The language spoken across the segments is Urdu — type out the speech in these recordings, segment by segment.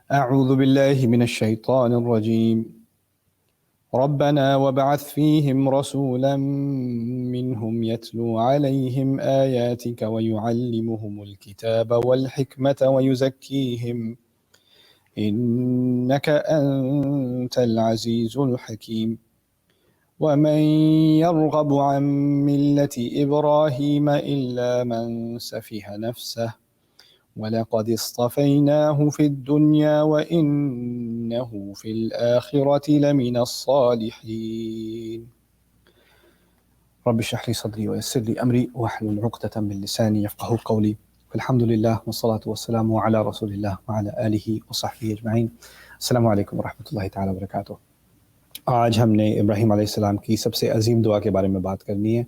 اعوذ باللہ من الشیطان الرجیم ربنا وابعث فیہم رسولا منہم یتلو علیہم آیاتک ویعلمہم الکتاب والحکمت ویزکیہم انک انت العزیز الحکیم ومن يرغب عن ملة إبراهيم إلا من سفه نفسه وَلَقَدِ اصْطَفَيْنَاهُ فِي الدُّنْيَا وَإِنَّهُ فِي الْآخِرَةِ لَمِنَ الصَّالِحِينَ رب اشرح لي صدري ويسر لي أمري واحلل عقدة من لساني يفقهوا قولي الحمد لله والصلاة والسلام على رسول الله وعلى آله وصحبه أجمعين. السلام علیکم ورحمۃ اللہ تعالیٰ وبرکاتہ. آج ہم نے ابراہیم علیہ السلام کی سب سے عظیم دعا کے بارے میں بات کرنی ہے،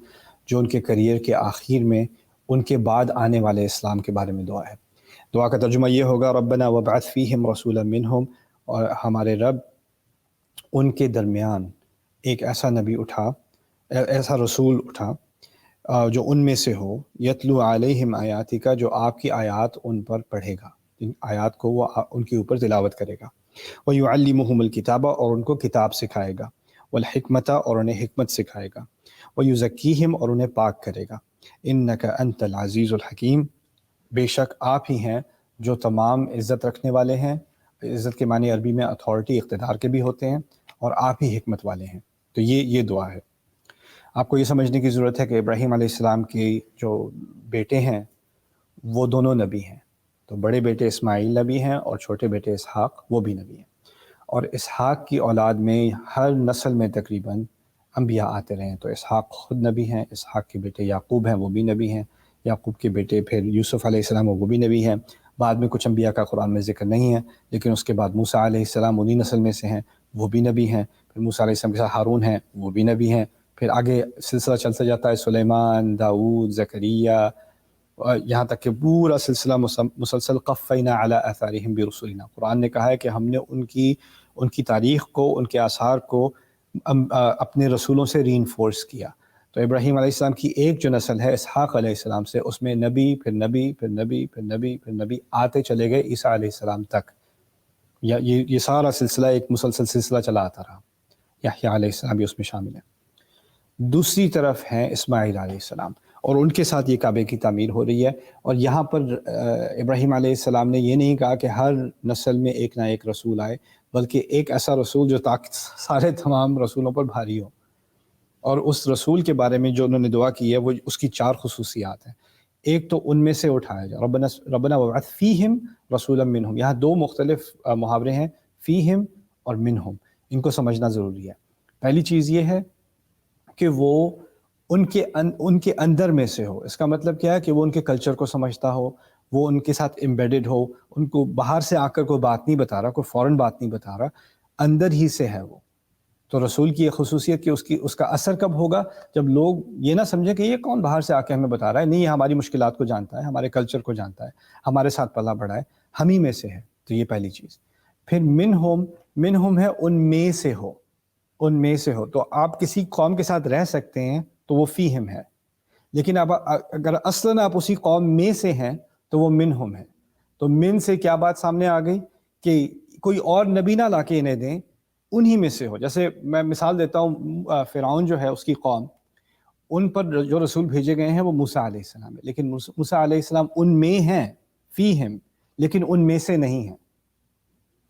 جو ان کے کریئر کے آخر میں ان کے بعد آنے والے اسلام کے بارے میں دعا ہے. دعا کا ترجمہ یہ ہوگا ربنا وابعث فیہم رسولا منہم، اور ہمارے رب ان کے درمیان ایک ایسا نبی اٹھا، ایسا رسول اٹھا جو ان میں سے ہو، یتلو علیہم آیاتک، جو آپ کی آیات ان پر پڑھے گا، ان آیات کو وہ ان کے اوپر تلاوت کرے گا، ویعلمہم الکتاب، اور ان کو کتاب سکھائے گا، والحکمت، اور انہیں حکمت سکھائے گا، ویزکیہم، اور انہیں پاک کرے گا، انک انت العزیز الحکیم، بے شک آپ ہی ہیں جو تمام عزت رکھنے والے ہیں. عزت کے معنی عربی میں اتھارٹی، اقتدار کے بھی ہوتے ہیں، اور آپ ہی حکمت والے ہیں. تو یہ دعا ہے. آپ کو یہ سمجھنے کی ضرورت ہے کہ ابراہیم علیہ السلام کے جو بیٹے ہیں وہ دونوں نبی ہیں. تو بڑے بیٹے اسماعیل نبی ہیں اور چھوٹے بیٹے اسحاق وہ بھی نبی ہیں. اور اسحاق کی اولاد میں ہر نسل میں تقریباً انبیاء آتے رہے ہیں. تو اسحاق خود نبی ہیں، اسحاق کے بیٹے یعقوب ہیں وہ بھی نبی ہیں، یعقوب کے بیٹے پھر یوسف علیہ السلام وہ بھی نبی ہیں. بعد میں کچھ انبیاء کا قرآن میں ذکر نہیں ہے، لیکن اس کے بعد موسیٰ علیہ السلام انہی نسل میں سے ہیں، وہ بھی نبی ہیں. پھر موسیٰ علیہ السلام کے ساتھ ہارون ہیں، وہ بھی نبی ہیں. پھر آگے سلسلہ چلتا جاتا ہے، سلیمان، داؤد، زکریا، یہاں تک کہ پورا سلسلہ مسلسل قفینا علی آثارہم برسولنا. قرآن نے کہا ہے کہ ہم نے ان کی تاریخ کو، ان کے آثار کو اپنے رسولوں سے ری انفورس کیا. تو ابراہیم علیہ السلام کی ایک جو نسل ہے اسحاق علیہ السلام سے، اس میں نبی پھر نبی پھر نبی پھر نبی پھر نبی آتے چلے گئے عیسیٰ علیہ السلام تک. یہ سارا سلسلہ ایک مسلسل سلسلہ چلا آتا رہا. یحییٰ علیہ السلام بھی اس میں شامل ہے. دوسری طرف ہیں اسماعیل علیہ السلام، اور ان کے ساتھ یہ کعبے کی تعمیر ہو رہی ہے. اور یہاں پر ابراہیم علیہ السلام نے یہ نہیں کہا کہ ہر نسل میں ایک نہ ایک رسول آئے، بلکہ ایک ایسا رسول جو سارے تمام رسولوں پر بھاری ہو. اور اس رسول کے بارے میں جو انہوں نے دعا کی ہے وہ اس کی 4 خصوصیات ہیں. ایک تو ان میں سے اٹھایا جائے، ربنا وابعث فیہم رسولا منہم. یہاں 2 مختلف محاورے ہیں، فیہم اور منہم. ان کو سمجھنا ضروری ہے. پہلی چیز یہ ہے کہ وہ ان کے اندر میں سے ہو. اس کا مطلب کیا ہے کہ وہ ان کے کلچر کو سمجھتا ہو، وہ ان کے ساتھ امبیڈڈ ہو، ان کو باہر سے آ کر کوئی بات نہیں بتا رہا، کوئی فوراً بات نہیں بتا رہا، اندر ہی سے ہے وہ. تو رسول کی یہ خصوصیت کہ اس کا اثر کب ہوگا؟ جب لوگ یہ نہ سمجھیں کہ یہ کون باہر سے آ کے ہمیں بتا رہا ہے. نہیں، یہ ہماری مشکلات کو جانتا ہے، ہمارے کلچر کو جانتا ہے، ہمارے ساتھ پلا بڑھا ہے، ہم ہی میں سے ہے. تو یہ پہلی چیز. پھر منہم ہے ان میں سے ہو، ان میں سے ہو. تو آپ کسی قوم کے ساتھ رہ سکتے ہیں تو وہ فیہم ہے، لیکن اب اگر اصلاً آپ اسی قوم میں سے ہیں تو وہ منہم ہے. تو من سے کیا بات سامنے آ گئی کہ کوئی اور نبی نہ لا کے انہیں دیں، انہی میں سے ہو. جیسے میں مثال دیتا ہوں، فرعون جو ہے اس کی قوم، ان پر جو رسول بھیجے گئے ہیں وہ موسیٰ علیہ السلام ہے، لیکن موسیٰ علیہ السلام ان میں ہیں، فیہم، لیکن ان میں سے نہیں ہیں.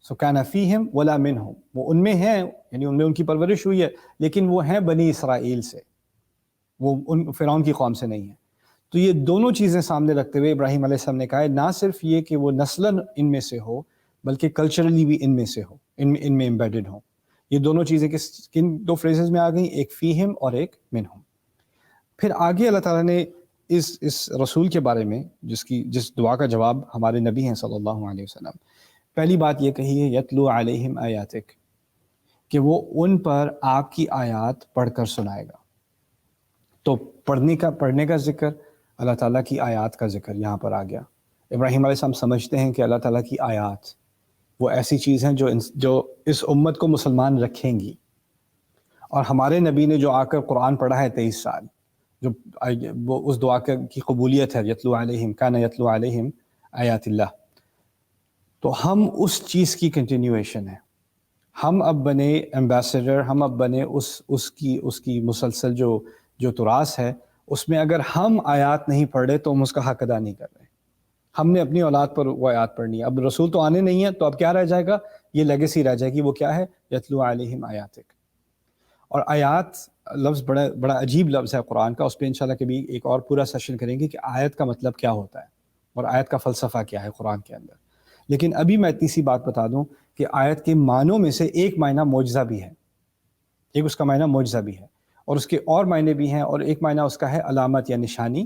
سو کان فیہم ولا منہم، وہ ان میں ہیں، یعنی ان میں ان کی پرورش ہوئی ہے، لیکن وہ ہیں بنی اسرائیل سے، وہ ان فرعون کی قوم سے نہیں ہیں. تو یہ دونوں چیزیں سامنے رکھتے ہوئے ابراہیم علیہ السلام نے کہا ہے نہ صرف یہ کہ وہ نسلاً ان میں سے ہو، بلکہ کلچرلی بھی ان میں سے ہو، ان میں امبیڈڈ ہوں. یہ دونوں چیزیں کن 2 فریزز میں آ گئیں، ایک فیہم اور ایک منہم. پھر آگے اللہ تعالیٰ نے اس رسول کے بارے میں جس دعا کا جواب ہمارے نبی ہیں صلی اللہ علیہ وسلم، پہلی بات یہ کہی ہے یتلو علیہم آیاتک، کہ وہ ان پر آپ کی آیات پڑھ کر سنائے گا. تو پڑھنے کا ذکر، اللہ تعالیٰ کی آیات کا ذکر یہاں پر آ گیا. ابراہیم علیہ السلام سمجھتے ہیں کہ اللہ تعالیٰ کی آیات وہ ایسی چیز ہیں جو اس امت کو مسلمان رکھیں گی. اور ہمارے نبی نے جو آ کر قرآن پڑھا ہے 23 سال، جو وہ اس دعا کی قبولیت ہے، یتلو علیہم کان یتلو علیہم آیات اللہ. تو ہم اس چیز کی کنٹینیویشن ہے. ہم اب بنے ایمبیسڈر، ہم اب بنے اس کی مسلسل جو تراث ہے، اس میں اگر ہم آیات نہیں پڑھ رہے تو ہم اس کا حق ادا نہیں کر رہے. ہم نے اپنی اولاد پر وہ آیات پڑھنی ہے. اب رسول تو آنے نہیں ہے، تو اب کیا رہ جائے گا؟ یہ لیگیسی رہ جائے گی. وہ کیا ہے؟ یتلو علیہم آیاتک. اور آیات لفظ بڑا عجیب لفظ ہے قرآن کا. اس پہ انشاءاللہ کبھی ایک اور پورا سیشن کریں گے کہ آیت کا مطلب کیا ہوتا ہے اور آیت کا فلسفہ کیا ہے قرآن کے اندر. لیکن ابھی میں اتنی سی بات بتا دوں کہ آیت کے معنوں میں سے ایک معنی معجزہ بھی ہے، ایک اس کا معنی معجزہ بھی ہے، اور اس کے اور معنی بھی ہیں. اور ایک معنی اس کا ہے علامت یا نشانی،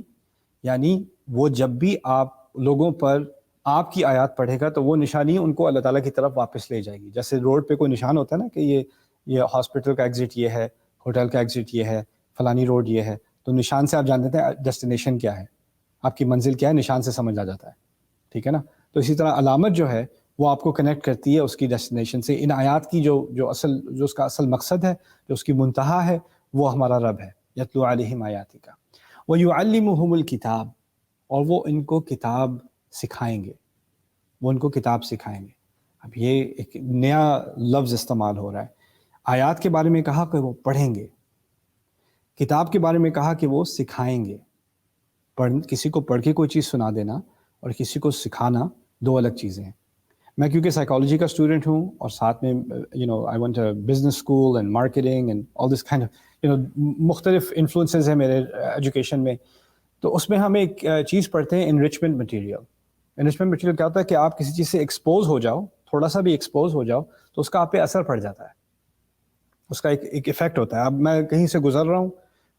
یعنی وہ جب بھی آپ لوگوں پر آپ کی آیات پڑھے گا تو وہ نشانی ان کو اللہ تعالیٰ کی طرف واپس لے جائے گی. جیسے روڈ پہ کوئی نشان ہوتا ہے نا کہ یہ ہاسپٹل کا ایگزٹ یہ ہے، ہوٹل کا ایگزٹ یہ ہے، فلانی روڈ یہ ہے، تو نشان سے آپ جان دیتے ہیں ڈیسٹینیشن کیا ہے، آپ کی منزل کیا ہے، نشان سے سمجھ آ جاتا ہے. ٹھیک ہے نا؟ تو اسی طرح علامت جو ہے وہ آپ کو کنیکٹ کرتی ہے اس کی ڈیسٹینیشن سے. ان آیات کی جو اس کا اصل مقصد ہے، جو اس کی منتہا ہے، وہ ہمارا رب ہے. یتلو علیہم آیاتک ویعلمہم الکتاب، اور وہ ان کو کتاب سکھائیں گے، وہ ان کو کتاب سکھائیں گے. اب یہ ایک نیا لفظ استعمال ہو رہا ہے. آیات کے بارے میں کہا کہ وہ پڑھیں گے، کتاب کے بارے میں کہا کہ وہ سکھائیں گے. کسی کو پڑھ کے کوئی چیز سنا دینا اور کسی کو سکھانا دو الگ چیزیں ہیں. میں کیونکہ سائیکالوجی کا اسٹوڈنٹ ہوں اور ساتھ میں I want business school and marketing and all this kind of مختلف انفلوئنسز ہیں میرے ایجوکیشن میں. تو اس میں ہم ایک چیز پڑھتے ہیں انرچمنٹ مٹیریل. انرچمنٹ مٹیریل کیا ہوتا ہے کہ آپ کسی چیز سے ایکسپوز ہو جاؤ، تھوڑا سا بھی ایکسپوز ہو جاؤ تو اس کا آپ پہ اثر پڑ جاتا ہے، اس کا ایک ایفیکٹ ہوتا ہے. اب میں کہیں سے گزر رہا ہوں،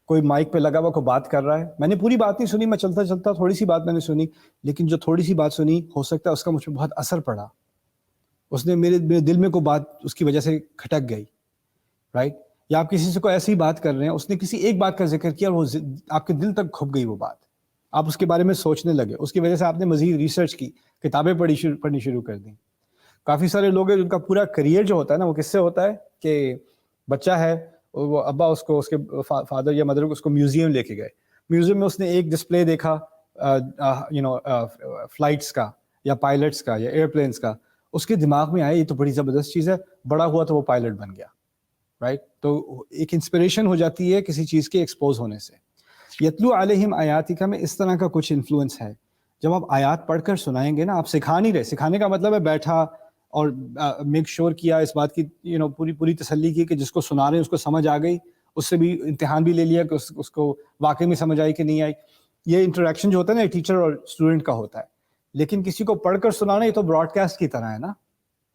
کوئی مائک پہ لگا ہوا کوئی بات کر رہا ہے، میں نے پوری بات نہیں سنی، میں چلتا چلتا تھوڑی سی بات میں نے سنی، لیکن جو تھوڑی سی بات سنی ہو سکتا ہے اس کا مجھ پہ بہت اثر پڑا، اس نے میرے دل میں کوئی بات اس کی وجہ سے کھٹک گئی، رائٹ؟ یا آپ کسی سے کوئی ایسی بات کر رہے ہیں، اس نے کسی ایک بات کا ذکر کیا اور وہ آپ کے دل تک کھپ گئی وہ بات، آپ اس کے بارے میں سوچنے لگے، اس کی وجہ سے آپ نے مزید ریسرچ کی، کتابیں پڑھنی شروع کر دیں. کافی سارے لوگ ہیں جن کا پورا کریئر جو ہوتا ہے نا وہ کس سے ہوتا ہے کہ بچہ ہے، وہ ابا اس کو، اس کے فادر یا مدر اس کو میوزیم لے کے گئے، میوزیم میں اس نے ایک ڈسپلے دیکھا فلائٹس کا یا پائلٹس کا یا ایئرپلینس کا، اس کے دماغ میں آئے یہ تو بڑی زبردست چیز ہے، بڑا ہوا تو وہ پائلٹ بن گیا، رائٹ؟ تو ایک انسپریشن ہو جاتی ہے کسی چیز کے ایکسپوز ہونے سے. یتلو علیہم آیاتک میں اس طرح کا کچھ انفلوئنس ہے. جب آپ آیات پڑھ کر سنائیں گے نا، آپ سکھا نہیں رہے، سکھانے کا مطلب ہے بیٹھا اور میک شور کیا، اس بات کی پوری تسلی کی کہ جس کو سنا رہے ہیں اس کو سمجھ آ گئی، اس سے بھی امتحان بھی لے لیا کہ اس کو واقعی میں سمجھ آئی کہ نہیں آئی. یہ انٹریکشن جو ہوتا ہے نا ٹیچر اور اسٹوڈنٹ کا ہوتا ہے. لیکن کسی کو پڑھ کر سنانا یہ تو براڈ کاسٹ کی طرح ہے نا،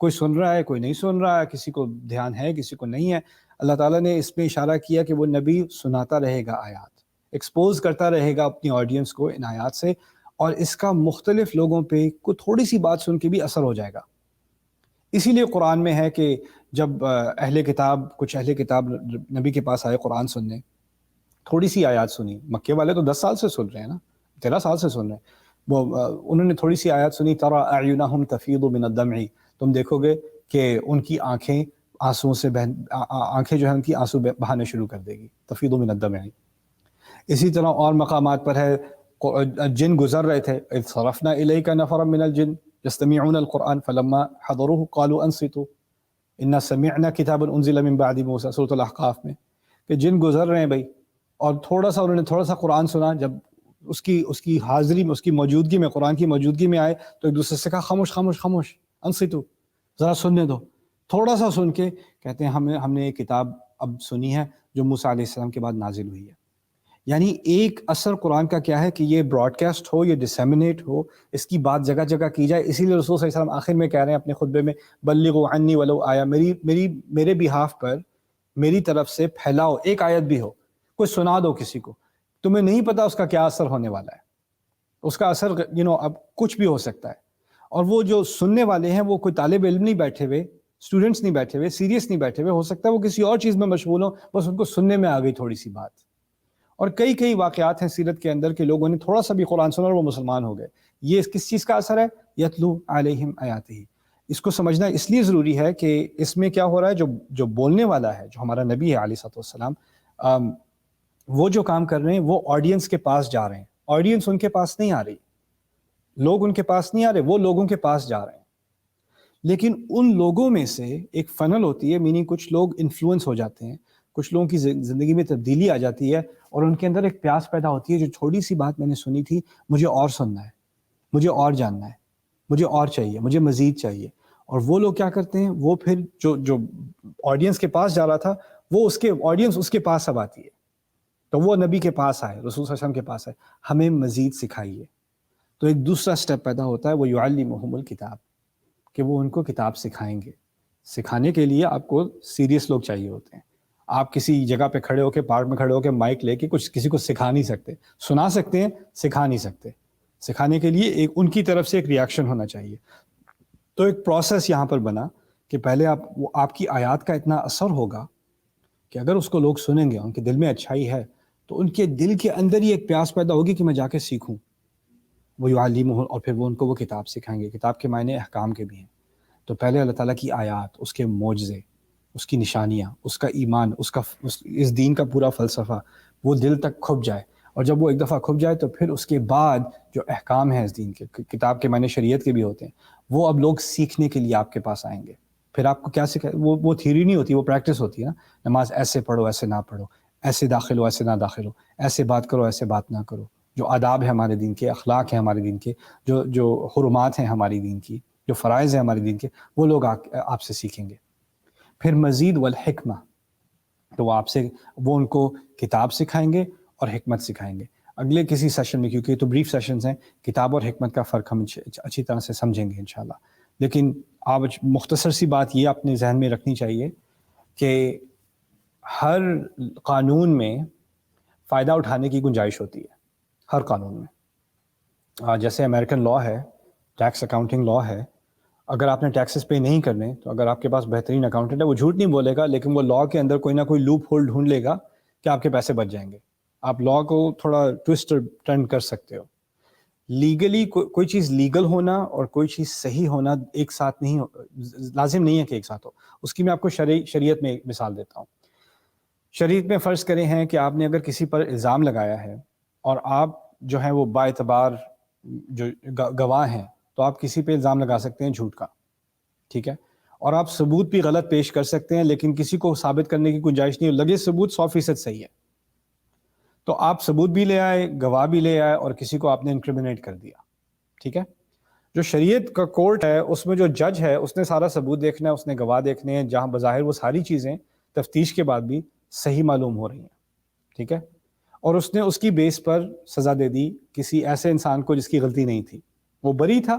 کوئی سن رہا ہے کوئی نہیں سن رہا ہے، کسی کو دھیان ہے کسی کو نہیں ہے. اللہ تعالیٰ نے اس میں اشارہ کیا کہ وہ نبی سناتا رہے گا آیات، ایکسپوز کرتا رہے گا اپنی آڈینس کو ان آیات سے، اور اس کا مختلف لوگوں پہ کوئی تھوڑی سی بات سن کے بھی اثر ہو جائے گا. اسی لیے قرآن میں ہے کہ جب کچھ اہل کتاب نبی کے پاس آئے قرآن سننے، تھوڑی سی آیات سنی، مکے والے تو 10 سال سے سن رہے ہیں نا، 13 سال سے سن رہے ہیں، انہوں نے تھوڑی سی آیات سنی، ترى اعینہم تفیض من الدمع، تم دیکھو گے کہ ان کی آنکھیں آنسوؤں سے آنکھیں جو ہے ان کی آنسو بہانے شروع کر دے گی، تفیض من الدمع. اسی طرح اور مقامات پر ہے جن گزر رہے تھے، اذ صرفنا الیک نفرا من الجن یستمعون القرآن فلما حضروه قالوا انصتوا انا سمعنا کتابا انزل من بعد موسیٰ، سورۃ الاحقاف میں، کہ جن گزر رہے ہیں بھائی، اور انہوں نے تھوڑا سا قرآن سنا، جب اس کی حاضری میں، اس کی موجودگی میں، قرآن کی موجودگی میں آئے تو ایک دوسرے سے کہا خاموش خاموش خاموش، انصتوا، ذرا سننے دو. تھوڑا سا سن کے کہتے ہیں ہم نے ایک کتاب اب سنی ہے جو موسیٰ علیہ السلام کے بعد نازل ہوئی ہے. یعنی ایک اثر قرآن کا کیا ہے کہ یہ براڈ کاسٹ ہو، یہ ڈسیمنیٹ ہو، اس کی بات جگہ جگہ کی جائے. اسی لیے رسول صلی اللہ علیہ وسلم آخر میں کہہ رہے ہیں اپنے خطبے میں، بلغوا عنی ولو آیا، میرے بہاف پر میری طرف سے پھیلاؤ، ایک آیت بھی ہو، کوئی سنا دو کسی کو. تمہیں نہیں پتا اس کا کیا اثر ہونے والا ہے، اس کا اثر اب کچھ بھی ہو سکتا ہے. اور وہ جو سننے والے ہیں وہ کوئی طالب علم نہیں بیٹھے ہوئے، اسٹوڈنٹس نہیں بیٹھے ہوئے، سیریس نہیں بیٹھے ہوئے، ہو سکتا ہے وہ کسی اور چیز میں مشغول ہوں، بس ان کو سننے میں آ گئی تھوڑی سی بات. اور کئی واقعات ہیں سیرت کے اندر کہ لوگوں نے تھوڑا سا بھی قرآن سنا اور وہ مسلمان ہو گئے. یہ کس چیز کا اثر ہے؟ یتلو علیہم آیاتہ. اس کو سمجھنا اس لیے ضروری ہے کہ اس میں کیا ہو رہا ہے، جو بولنے والا ہے، جو ہمارا نبی ہے علیہ الصلوۃ والسلام، وہ جو کام کر رہے ہیں وہ آڈینس کے پاس جا رہے ہیں. آڈینس ان کے پاس نہیں آ رہی، لوگ ان کے پاس نہیں آ رہے، وہ لوگوں کے پاس جا رہے ہیں. لیکن ان لوگوں میں سے ایک فنل ہوتی ہے، میننگ کچھ لوگ انفلوئنس ہو جاتے ہیں، کچھ لوگوں کی زندگی میں تبدیلی آ جاتی ہے اور ان کے اندر ایک پیاس پیدا ہوتی ہے، جو چھوٹی سی بات میں نے سنی تھی مجھے اور سننا ہے، مجھے اور جاننا ہے، مجھے اور چاہیے، مجھے مزید چاہیے. اور وہ لوگ کیا کرتے ہیں، وہ پھر جو آڈینس کے پاس جا رہا تھا، وہ اس کے آڈینس اس کے پاس اب آتی ہے، تو وہ نبی کے پاس آئے، رسول صلی اللہ علیہ وسلم کے پاس آئے، ہمیں مزید سکھائیے. تو ایک دوسرا سٹیپ پیدا ہوتا ہے، وہ یعلمہم الکتاب، کہ وہ ان کو کتاب سکھائیں گے. سکھانے کے لیے آپ کو سیریس لوگ چاہیے ہوتے ہیں. آپ کسی جگہ پہ کھڑے ہو کے، پارک میں کھڑے ہو کے مائک لے کے کچھ کسی کو سکھا نہیں سکتے. سنا سکتے ہیں، سکھا نہیں سکتے. سکھانے کے لیے ایک ان کی طرف سے ایک ریاکشن ہونا چاہیے. تو ایک پروسیس یہاں پر بنا کہ پہلے آپ کی آیات کا اتنا اثر ہوگا کہ اگر اس کو لوگ سنیں گے، ان کے دل میں اچھائی ہے، تو ان کے دل کے اندر ہی ایک پیاس پیدا ہوگی کہ میں جا کے سیکھوں. وہ یعلمہ، اور پھر وہ ان کو وہ کتاب سکھائیں گے. کتاب کے معنی احکام کے بھی ہیں. تو پہلے اللہ تعالیٰ کی آیات، اس کے معجزے، اس کی نشانیاں، اس کا ایمان، اس دین کا پورا فلسفہ وہ دل تک کھپ جائے. اور جب وہ ایک دفعہ کھپ جائے تو پھر اس کے بعد جو احکام ہیں اس دین کے، کتاب کے معنی شریعت کے بھی ہوتے ہیں، وہ اب لوگ سیکھنے کے لیے آپ کے پاس آئیں گے. پھر آپ کو کیا سکھائے، وہ تھیوری نہیں ہوتی، وہ پریکٹس ہوتی ہے نا. نماز ایسے پڑھو، ایسے نہ پڑھو، ایسے داخل ہو، ایسے نہ داخل ہو، ایسے بات کرو، ایسے بات نہ کرو. جو آداب ہیں ہمارے دین کے، اخلاق ہیں ہمارے دین کے، جو حرمات ہیں ہماری دین کی، جو فرائض ہیں ہمارے دین کے، وہ لوگ آپ سے سیکھیں گے. پھر مزید والحکمہ، تو وہ ان کو کتاب سکھائیں گے اور حکمت سکھائیں گے. اگلے کسی سیشن میں، کیونکہ یہ تو بریف سیشنز ہیں، کتاب اور حکمت کا فرق ہم اچھی طرح سے سمجھیں گے انشاءاللہ. لیکن آپ مختصر سی بات یہ اپنے ذہن میں رکھنی چاہیے کہ ہر قانون میں فائدہ اٹھانے کی گنجائش ہوتی ہے، ہر قانون میں. جیسے امریکن لا ہے، ٹیکس اکاؤنٹنگ لا ہے. اگر آپ نے ٹیکسز پے نہیں کرنے، تو اگر آپ کے پاس بہترین اکاؤنٹنٹ ہے، وہ جھوٹ نہیں بولے گا، لیکن وہ لا کے اندر کوئی نہ کوئی لوپ ہول ڈھونڈ لے گا کہ آپ کے پیسے بچ جائیں گے. آپ لا کو تھوڑا ٹوسٹ ٹرن کر سکتے ہو. لیگلی کوئی چیز لیگل ہونا اور کوئی چیز صحیح ہونا ایک ساتھ نہیں لازم نہیں ہے کہ ایک ساتھ ہو. اس کی میں آپ کو شریعت میں ایک مثال دیتا ہوں. شریعت میں فرض کرے ہیں کہ آپ نے اگر کسی پر الزام لگایا ہے اور آپ جو ہیں وہ با اعتبار جو گواہ ہیں، تو آپ کسی پہ الزام لگا سکتے ہیں جھوٹ کا، ٹھیک ہے، اور آپ ثبوت بھی غلط پیش کر سکتے ہیں، لیکن کسی کو ثابت کرنے کی گنجائش نہیں، لگے ثبوت 100% صحیح ہے، تو آپ ثبوت بھی لے آئے، گواہ بھی لے آئے، اور کسی کو آپ نے انکریمنیٹ کر دیا. ٹھیک ہے. جو شریعت کا کورٹ ہے، اس میں جو جج ہے، اس نے سارا ثبوت دیکھنا ہے، اس نے گواہ دیکھنے ہیں، جہاں بظاہر وہ ساری چیزیں تفتیش کے بعد بھی صحیح معلوم ہو رہی ہیں. ٹھیک ہے. اور اس نے اس کی بیس پر سزا دے دی کسی ایسے انسان کو جس کی غلطی نہیں تھی. وہ بری تھا،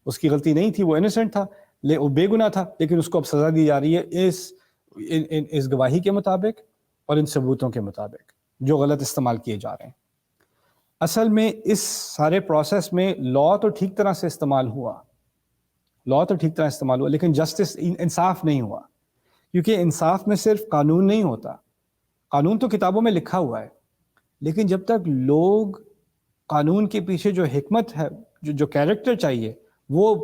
اس کی غلطی نہیں تھی، وہ انوسنٹ تھا، وہ بے گناہ تھا، لیکن اس کو اب سزا دی جا رہی ہے اس گواہی کے مطابق اور ان ثبوتوں کے مطابق جو غلط استعمال کیے جا رہے ہیں. اصل میں اس سارے پروسیس میں لا تو ٹھیک طرح سے استعمال ہوا، لیکن جسٹس، انصاف نہیں ہوا. کیونکہ انصاف میں صرف قانون نہیں ہوتا، قانون تو کتابوں میں لکھا ہوا ہے، لیکن جب تک لوگ قانون کے پیچھے جو حکمت ہے، جو کیریکٹر چاہیے، وہ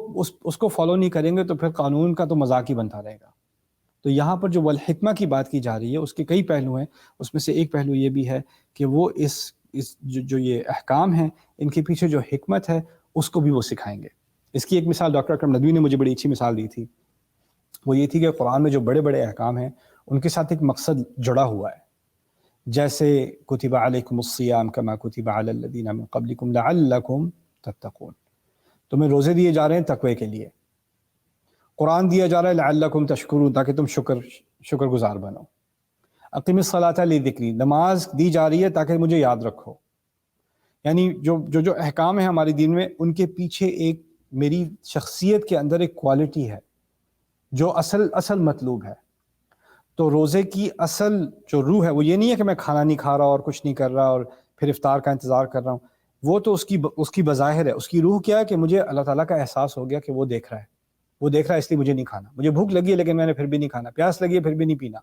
اس کو فالو نہیں کریں گے، تو پھر قانون کا تو مذاق ہی بنتا رہے گا. تو یہاں پر جو والحکمہ کی بات کی جا رہی ہے، اس کے کئی پہلو ہیں. اس میں سے ایک پہلو یہ بھی ہے کہ وہ اس جو یہ احکام ہیں، ان کے پیچھے جو حکمت ہے، اس کو بھی وہ سکھائیں گے. اس کی ایک مثال ڈاکٹر اکرم ندوی نے مجھے بڑی اچھی مثال دی تھی. وہ یہ تھی کہ قرآن میں جو بڑے بڑے احکام ہیں، ان کے ساتھ ایک مقصد جڑا ہوا ہے. جیسے کتب علیکم الصیام کما کتب علی الذین من قبلکم لعلکم تتقون، تمہیں روزے دیے جا رہے ہیں تقوی کے لیے. قرآن دیا جا رہا ہے لعلکم تشکرون، تاکہ تم شکر گزار بنو. اقیم الصلاۃ لذکری، نماز دی جا رہی ہے تاکہ مجھے یاد رکھو. یعنی جو احکام ہیں ہماری دین میں، ان کے پیچھے ایک میری شخصیت کے اندر ایک کوالٹی ہے جو اصل مطلوب ہے. تو روزے کی اصل جو روح ہے، وہ یہ نہیں ہے کہ میں کھانا نہیں کھا رہا اور کچھ نہیں کر رہا اور پھر افطار کا انتظار کر رہا ہوں. وہ تو اس کی بظاہر ہے. اس کی روح کیا ہے کہ مجھے اللہ تعالیٰ کا احساس ہو گیا کہ وہ دیکھ رہا ہے، اس لیے مجھے نہیں کھانا. مجھے بھوک لگی ہے لیکن میں نے پھر بھی نہیں کھانا، پیاس لگی ہے پھر بھی نہیں پینا.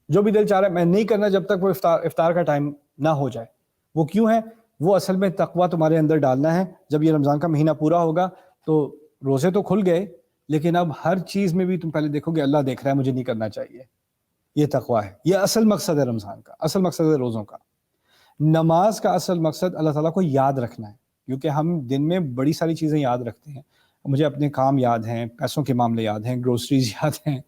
جو بھی دل چاہ رہا ہے میں نہیں کرنا جب تک وہ افطار کا ٹائم نہ ہو جائے. وہ کیوں ہے؟ وہ اصل میں تقویٰ تمہارے اندر ڈالنا ہے. جب یہ رمضان کا مہینہ پورا ہوگا تو روزے تو کھل گئے، لیکن اب ہر چیز میں بھی تم پہلے دیکھو گے اللہ دیکھ رہا ہے، مجھے نہیں کرنا چاہیے. یہ تقویٰ ہے. یہ اصل مقصد ہے رمضان کا، اصل مقصد ہے روزوں کا. نماز کا اصل مقصد اللہ تعالیٰ کو یاد رکھنا ہے، کیونکہ ہم دن میں بڑی ساری چیزیں یاد رکھتے ہیں. مجھے اپنے کام یاد ہیں، پیسوں کے معاملے یاد ہیں، گروسریز یاد ہیں،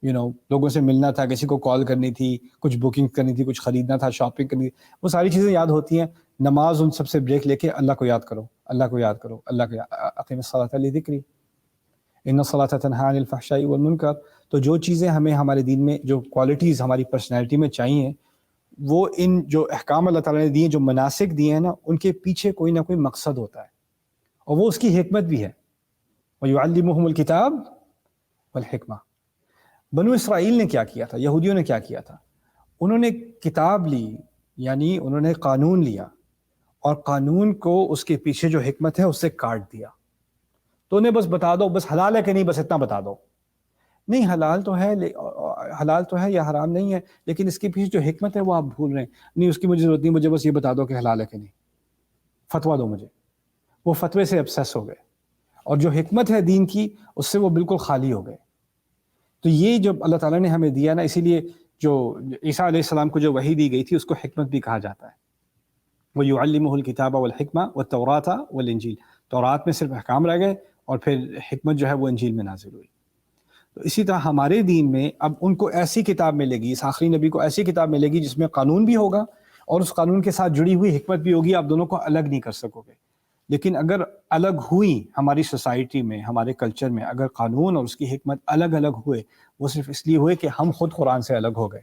لوگوں سے ملنا تھا، کسی کو کال کرنی تھی، کچھ بکنگ کرنی تھی، کچھ خریدنا تھا، شاپنگ کرنی تھی، وہ ساری چیزیں یاد ہوتی ہیں. نماز ان سب سے بریک لے کے اللہ کو یاد کرو، اللہ کو یاد کرو، اللہ کو اقیم الصلاۃ لذکری ان الصلاۃ تنہی عن الفحشاء والمنکر. تو جو چیزیں ہمیں ہمارے دین میں، جو کوالٹیز ہماری پرسنالٹی میں چاہیے، وہ ان جو احکام اللہ تعالیٰ نے دیے، جو مناسک دیے ہیں نا، ان کے پیچھے کوئی نہ کوئی مقصد ہوتا ہے، اور وہ اس کی حکمت بھی ہے. وَيُعَلِّمُهُمُ الْكِتَابَ وَالْحِکمَہ. بنو اسرائیل نے کیا کیا تھا، یہودیوں نے کیا کیا تھا؟ انہوں نے کتاب لی، یعنی انہوں نے قانون لیا، اور قانون کو اس کے پیچھے جو حکمت ہے اس سے کاٹ دیا. تو انہیں بس بتا دو، بس حلال ہے کہ نہیں، بس اتنا بتا دو. نہیں، حلال تو ہے یا حرام نہیں ہے، لیکن اس کے پیچھے جو حکمت ہے وہ آپ بھول رہے ہیں. نہیں، اس کی مجھے ضرورت نہیں، مجھے بس یہ بتا دو کہ حلال ہے کہ نہیں، فتویٰ دو مجھے. وہ فتوے سے ابسیس ہو گئے، اور جو حکمت ہے دین کی اس سے وہ بالکل خالی ہو گئے. تو یہ جو اللہ تعالیٰ نے ہمیں دیا نا، اسی لیے جو عیسیٰ علیہ السلام کو جو وحی دی گئی تھی اس کو حکمت بھی کہا جاتا ہے. وَيُعَلِّمُهُ الْكِتَابَ وَالْحِکْمَةَ وَالتَّوْرَاةَ وَالْإِنجِیلَ. تورات میں صرف احکام رہ گئے، اور پھر حکمت جو ہے وہ انجیل میں نازل ہوئی. تو اسی طرح ہمارے دین میں اب ان کو ایسی کتاب ملے گی، اس آخری نبی کو ایسی کتاب ملے گی جس میں قانون بھی ہوگا اور اس قانون کے ساتھ جڑی ہوئی حکمت بھی ہوگی. آپ دونوں کو الگ نہیں کر سکو گے. لیکن اگر الگ ہوئی ہماری سوسائٹی میں، ہمارے کلچر میں، اگر قانون اور اس کی حکمت الگ الگ ہوئے، وہ صرف اس لیے ہوئے کہ ہم خود قرآن سے الگ ہو گئے.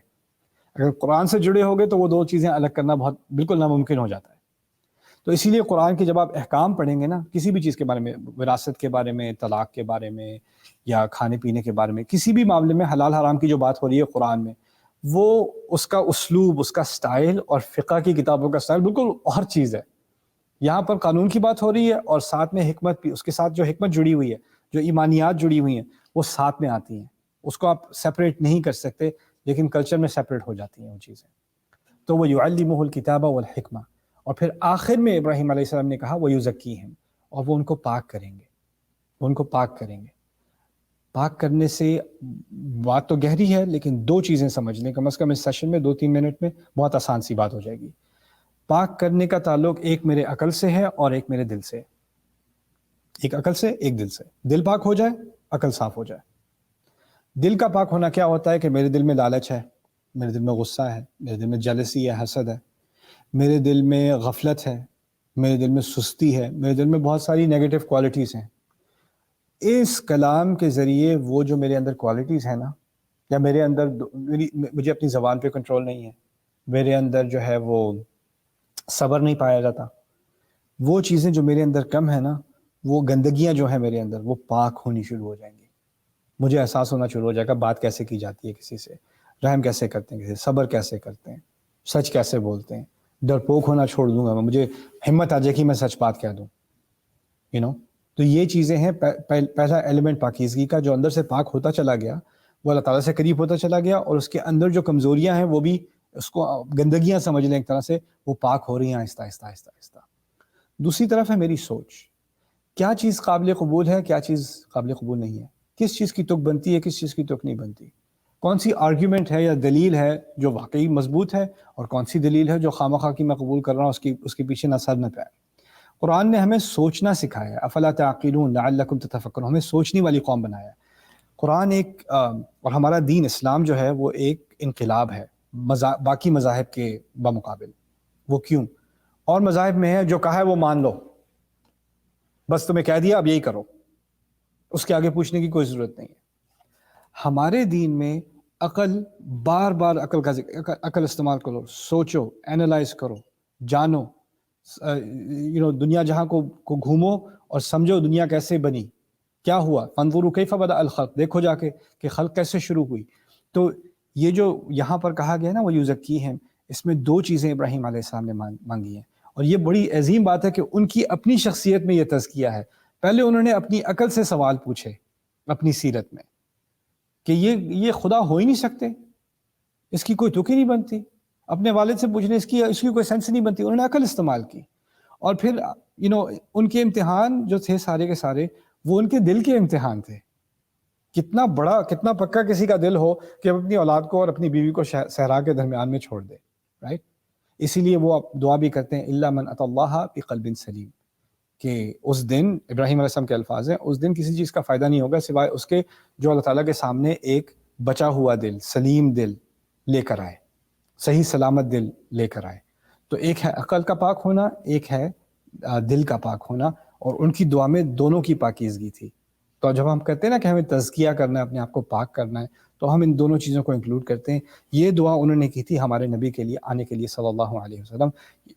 اگر قرآن سے جڑے ہو گئے تو وہ دو چیزیں الگ کرنا بالکل ناممکن ہو جاتا ہے. تو اسی لیے قرآن کے جب آپ احکام پڑھیں گے نا، کسی بھی چیز کے بارے میں، وراثت کے بارے میں، طلاق کے بارے میں، یا کھانے پینے کے بارے میں، کسی بھی معاملے میں حلال حرام کی جو بات ہو رہی ہے قرآن میں، وہ اس کا اسلوب، اس کا سٹائل اور فقہ کی کتابوں کا سٹائل بالکل اور چیز ہے. یہاں پر قانون کی بات ہو رہی ہے، اور ساتھ میں حکمت بھی، اس کے ساتھ جو حکمت جڑی ہوئی ہے، جو ایمانیات جڑی ہوئی ہیں، وہ ساتھ میں آتی ہیں. اس کو آپ سیپریٹ نہیں کر سکتے، لیکن کلچر میں سیپریٹ ہو جاتی ہیں وہ چیزیں. تو وہ یعلمہ الکتاب والحکمہ. اور پھر آخر میں ابراہیم علیہ السلام نے کہا ویزکیہم، اور وہ ان کو پاک کریں گے، وہ ان کو پاک کریں گے. پاک کرنے سے بات تو گہری ہے، لیکن دو چیزیں سمجھ لیں کم از کم اس سیشن میں، 2-3 منٹ میں بہت آسان سی بات ہو جائے گی. پاک کرنے کا تعلق ایک میرے عقل سے ہے اور ایک میرے دل سے. ایک عقل سے، ایک دل سے. دل پاک ہو جائے، عقل صاف ہو جائے. دل کا پاک ہونا کیا ہوتا ہے کہ میرے دل میں لالچ ہے، میرے دل میں غصہ ہے، میرے دل میں جیلسی ہے، حسد ہے، میرے دل میں غفلت ہے، میرے دل میں سستی ہے، میرے دل میں بہت ساری نیگیٹو کوالٹیز ہیں. اس کلام کے ذریعے وہ جو میرے اندر کوالٹیز ہیں نا، یا میرے اندر مجھے اپنی زبان پہ کنٹرول نہیں ہے، میرے اندر جو ہے وہ صبر نہیں پایا جاتا، وہ چیزیں جو میرے اندر کم ہیں نا، وہ گندگیاں جو ہیں میرے اندر، وہ پاک ہونی شروع ہو جائیں گی. مجھے احساس ہونا شروع ہو جائے گا بات کیسے کی جاتی ہے کسی سے، رحم کیسے کرتے ہیں کسی سے، صبر کیسے کرتے ہیں، سچ کیسے بولتے ہیں. ڈرپوک ہونا چھوڑ دوں گا میں، مجھے ہمت آ جائے کہ میں سچ بات کہہ دوں. تو یہ چیزیں ہیں. پہلا ایلیمنٹ پاکیزگی کا، جو اندر سے پاک ہوتا چلا گیا، وہ اللہ تعالیٰ سے قریب ہوتا چلا گیا، اور اس کے اندر جو کمزوریاں ہیں وہ بھی، اس کو گندگیاں سمجھ لیں ایک طرح سے، وہ پاک ہو رہی ہیں آہستہ آہستہ آہستہ آہستہ. دوسری طرف ہے میری سوچ. کیا چیز قابل قبول ہے، کیا چیز قابل قبول نہیں ہے، کس چیز کی تک بنتی ہے، کس چیز کی تک نہیں بنتی، کون سی آرگیومنٹ ہے یا دلیل ہے جو واقعی مضبوط ہے، اور کون سی دلیل ہے جو خواہ کی میں قبول کر رہا ہوں، اس کے پیچھے نہ سر نہ پیر. قرآن نے ہمیں سوچنا سکھایا ہے. افلا تعقلون لعلکم تتفکرون. ہمیں سوچنے والی قوم بنایا ہے. قرآن ایک اور ہمارا دین اسلام جو ہے وہ ایک انقلاب ہے باقی مذاہب کے بمقابل. وہ کیوں؟ اور مذاہب میں ہے جو کہا ہے وہ مان لو، بس تمہیں کہہ دیا اب یہی کرو، اس کے آگے پوچھنے کی کوئی ضرورت نہیں ہے. ہمارے دین میں عقل، بار بار عقل کا ذکر، عقل استعمال کرو، سوچو، اینالائز کرو، جانو، دنیا جہاں کو گھومو اور سمجھو دنیا کیسے بنی، کیا ہوا. فانظروا کیف بدأ الخلق، دیکھو جا کے کہ خلق کیسے شروع ہوئی. تو یہ جو یہاں پر کہا گیا نا وہ یزکیہم، اس میں دو چیزیں ابراہیم علیہ السلام نے مانگی ہیں. اور یہ بڑی عظیم بات ہے کہ ان کی اپنی شخصیت میں یہ تزکیہ ہے. پہلے انہوں نے اپنی عقل سے سوال پوچھے اپنی سیرت میں کہ یہ خدا ہو ہی نہیں سکتے، اس کی کوئی تک ہی نہیں بنتی. اپنے والد سے پوچھنے اس کی کوئی سینس نہیں بنتی. انہوں نے عقل استعمال کی. اور پھر ان کے امتحان جو تھے سارے کے سارے، وہ ان کے دل کے امتحان تھے. کتنا بڑا، کتنا پکا کسی کا دل ہو کہ اپنی اولاد کو اور اپنی بیوی کو صحرا کے درمیان میں چھوڑ دے، رائٹ. اسی لیے وہ دعا بھی کرتے ہیں الا من اتی اللہ بقلب سلیم، کہ اس دن ابراہیم علیہ السلام کے الفاظ ہیں، اس دن کسی چیز کا فائدہ نہیں ہوگا سوائے اس کے جو اللہ تعالیٰ کے سامنے ایک بچا ہوا دل، سلیم دل لے کر آئے، صحیح سلامت دل لے کر آئے۔ تو ایک ہے عقل کا پاک ہونا، ایک ہے دل کا پاک ہونا، اور ان کی دعا میں دونوں کی پاکیزگی تھی۔ تو جب ہم کہتے ہیں نا کہ ہمیں تزکیہ کرنا ہے، اپنے آپ کو پاک کرنا ہے، تو ہم ان دونوں چیزوں کو انکلوڈ کرتے ہیں۔ یہ دعا انہوں نے کی تھی ہمارے نبی کے لیے آنے کے لیے صلی اللہ علیہ وسلم۔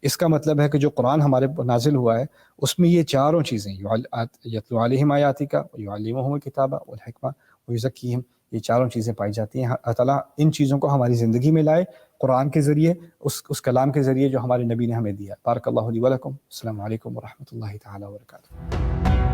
اس کا مطلب ہے کہ جو قرآن ہمارے پر نازل ہوا ہے اس میں یہ چاروں چیزیں، یتلو علیہم آیاتک ویعلمہم الکتاب والحکمہ ویزکیہم، یہ چاروں چیزیں پائی جاتی ہیں۔ اللہ تعالیٰ ان چیزوں کو ہماری زندگی میں لائے قرآن کے ذریعے، اس کلام کے ذریعے جو ہمارے نبی نے ہمیں دیا۔ بارک اللہ لی ولکم، السلام علیکم ورحمۃ اللہ تعالیٰ وبرکاتہ۔